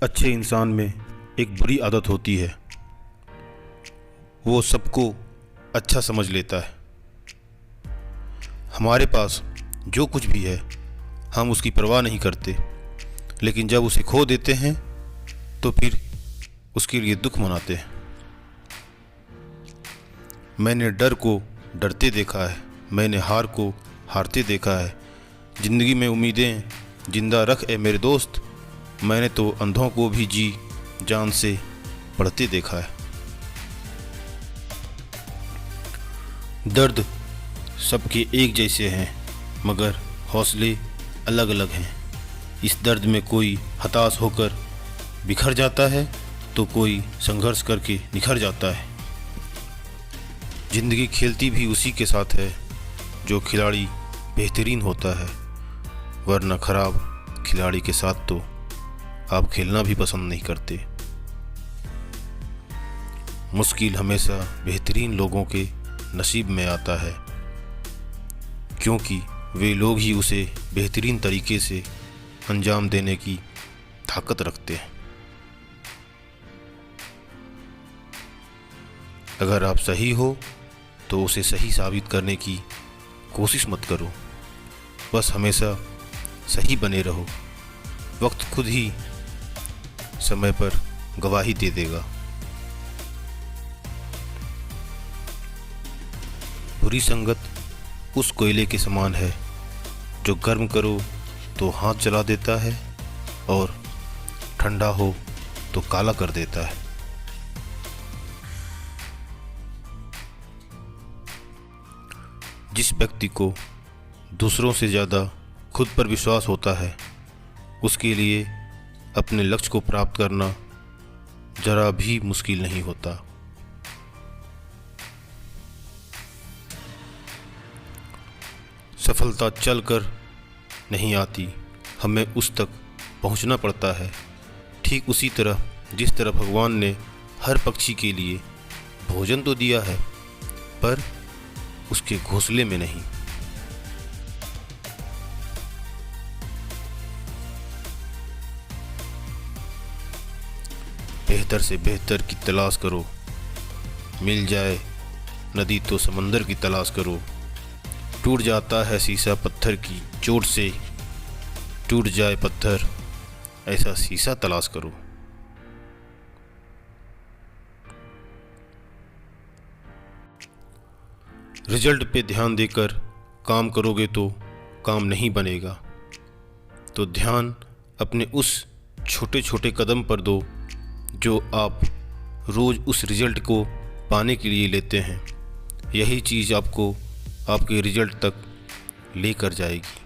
अच्छे इंसान में एक बुरी आदत होती है, वो सबको अच्छा समझ लेता है। हमारे पास जो कुछ भी है हम उसकी परवाह नहीं करते, लेकिन जब उसे खो देते हैं तो फिर उसके लिए दुख मनाते हैं। मैंने डर को डरते देखा है, मैंने हार को हारते देखा है। ज़िंदगी में उम्मीदें जिंदा रख ए मेरे दोस्त, मैंने तो अंधों को भी जी जान से पढ़ते देखा है। दर्द सबके एक जैसे हैं, मगर हौसले अलग अलग हैं। इस दर्द में कोई हताश होकर बिखर जाता है तो कोई संघर्ष करके निखर जाता है। ज़िंदगी खेलती भी उसी के साथ है जो खिलाड़ी बेहतरीन होता है, वरना खराब खिलाड़ी के साथ तो आप खेलना भी पसंद नहीं करते। मुश्किल हमेशा बेहतरीन लोगों के नसीब में आता है, क्योंकि वे लोग ही उसे बेहतरीन तरीके से अंजाम देने की ताकत रखते हैं। अगर आप सही हो तो उसे सही साबित करने की कोशिश मत करो, बस हमेशा सही बने रहो। वक्त खुद ही समय पर गवाही दे देगा। बुरी संगत उस कोयले के समान है जो गर्म करो तो हाथ जला देता है और ठंडा हो तो काला कर देता है। जिस व्यक्ति को दूसरों से ज़्यादा खुद पर विश्वास होता है, उसके लिए अपने लक्ष्य को प्राप्त करना जरा भी मुश्किल नहीं होता। सफलता चलकर नहीं आती, हमें उस तक पहुंचना पड़ता है। ठीक उसी तरह जिस तरह भगवान ने हर पक्षी के लिए भोजन तो दिया है, पर उसके घोंसले में नहीं। बेहतर से बेहतर की तलाश करो, मिल जाए नदी तो समंदर की तलाश करो। टूट जाता है शीशा पत्थर की चोट से, टूट जाए पत्थर ऐसा शीशा तलाश करो। रिजल्ट पे ध्यान देकर काम करोगे तो काम नहीं बनेगा, तो ध्यान अपने उस छोटे छोटे कदम पर दो जो आप रोज़ उस रिजल्ट को पाने के लिए लेते हैं। यही चीज़ आपको आपके रिजल्ट तक लेकर जाएगी।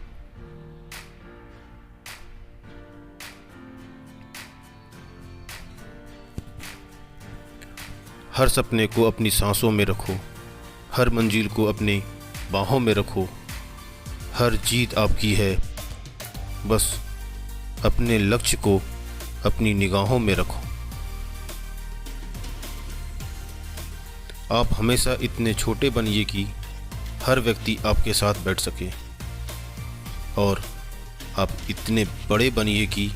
हर सपने को अपनी सांसों में रखो, हर मंजिल को अपनी बाहों में रखो। हर जीत आपकी है, बस अपने लक्ष्य को अपनी निगाहों में रखो। आप हमेशा इतने छोटे बनिए कि हर व्यक्ति आपके साथ बैठ सके, और आप इतने बड़े बनिए कि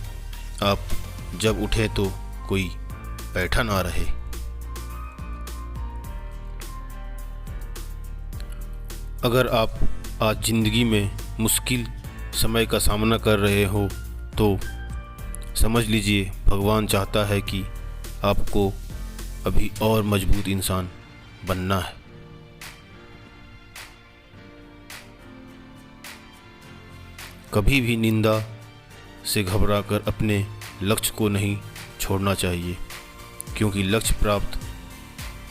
आप जब उठे तो कोई बैठा ना रहे। अगर आप आज ज़िंदगी में मुश्किल समय का सामना कर रहे हो तो समझ लीजिए भगवान चाहता है कि आपको अभी और मजबूत इंसान बनना है। कभी भी निंदा से घबराकर अपने लक्ष्य को नहीं छोड़ना चाहिए, क्योंकि लक्ष्य प्राप्त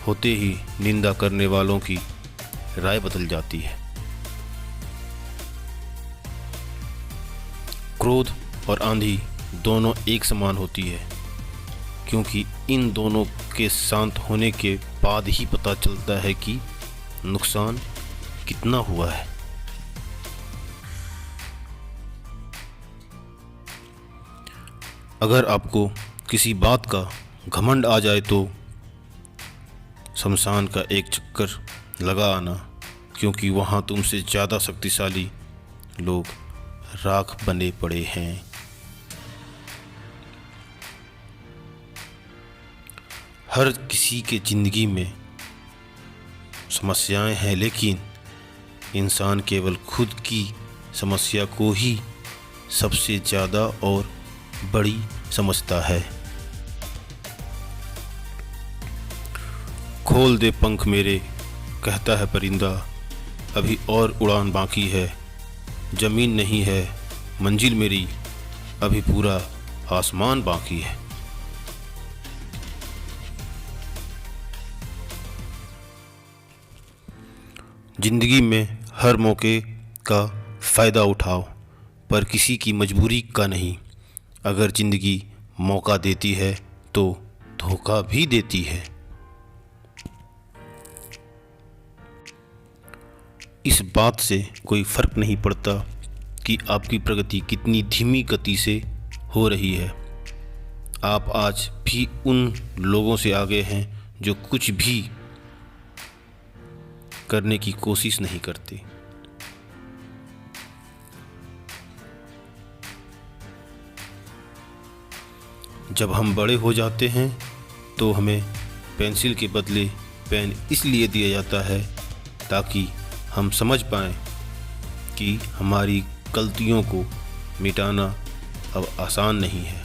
होते ही निंदा करने वालों की राय बदल जाती है। क्रोध और आंधी दोनों एक समान होती है, क्योंकि इन दोनों के शांत होने के बाद ही पता चलता है कि नुकसान कितना हुआ है। अगर आपको किसी बात का घमंड आ जाए तो शमशान का एक चक्कर लगा आना, क्योंकि वहाँ तुमसे ज़्यादा शक्तिशाली लोग राख बने पड़े हैं। हर किसी के ज़िंदगी में समस्याएं हैं, लेकिन इंसान केवल खुद की समस्या को ही सबसे ज़्यादा और बड़ी समझता है। खोल दे पंख मेरे, कहता है परिंदा, अभी और उड़ान बाकी है। ज़मीन नहीं है मंजिल मेरी, अभी पूरा आसमान बाकी है। ज़िंदगी में हर मौके का फ़ायदा उठाओ, पर किसी की मजबूरी का नहीं। अगर ज़िंदगी मौका देती है तो धोखा भी देती है। इस बात से कोई फ़र्क नहीं पड़ता कि आपकी प्रगति कितनी धीमी गति से हो रही है। आप आज भी उन लोगों से आगे हैं जो कुछ भी करने की कोशिश नहीं करते। जब हम बड़े हो जाते हैं तो हमें पेंसिल के बदले पेन इसलिए दिया जाता है ताकि हम समझ पाएं कि हमारी गलतियों को मिटाना अब आसान नहीं है।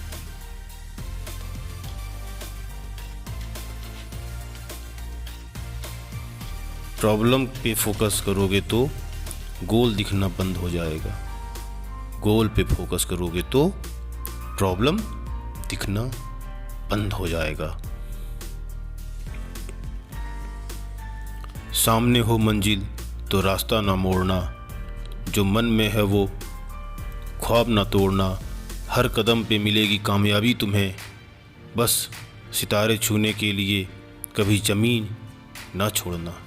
प्रॉब्लम पे फोकस करोगे तो गोल दिखना बंद हो जाएगा। गोल पे फोकस करोगे तो प्रॉब्लम दिखना बंद हो जाएगा। सामने हो मंजिल तो रास्ता ना मोड़ना, जो मन में है वो ख्वाब ना तोड़ना। हर कदम पे मिलेगी कामयाबी तुम्हें, बस सितारे छूने के लिए कभी ज़मीन ना छोड़ना।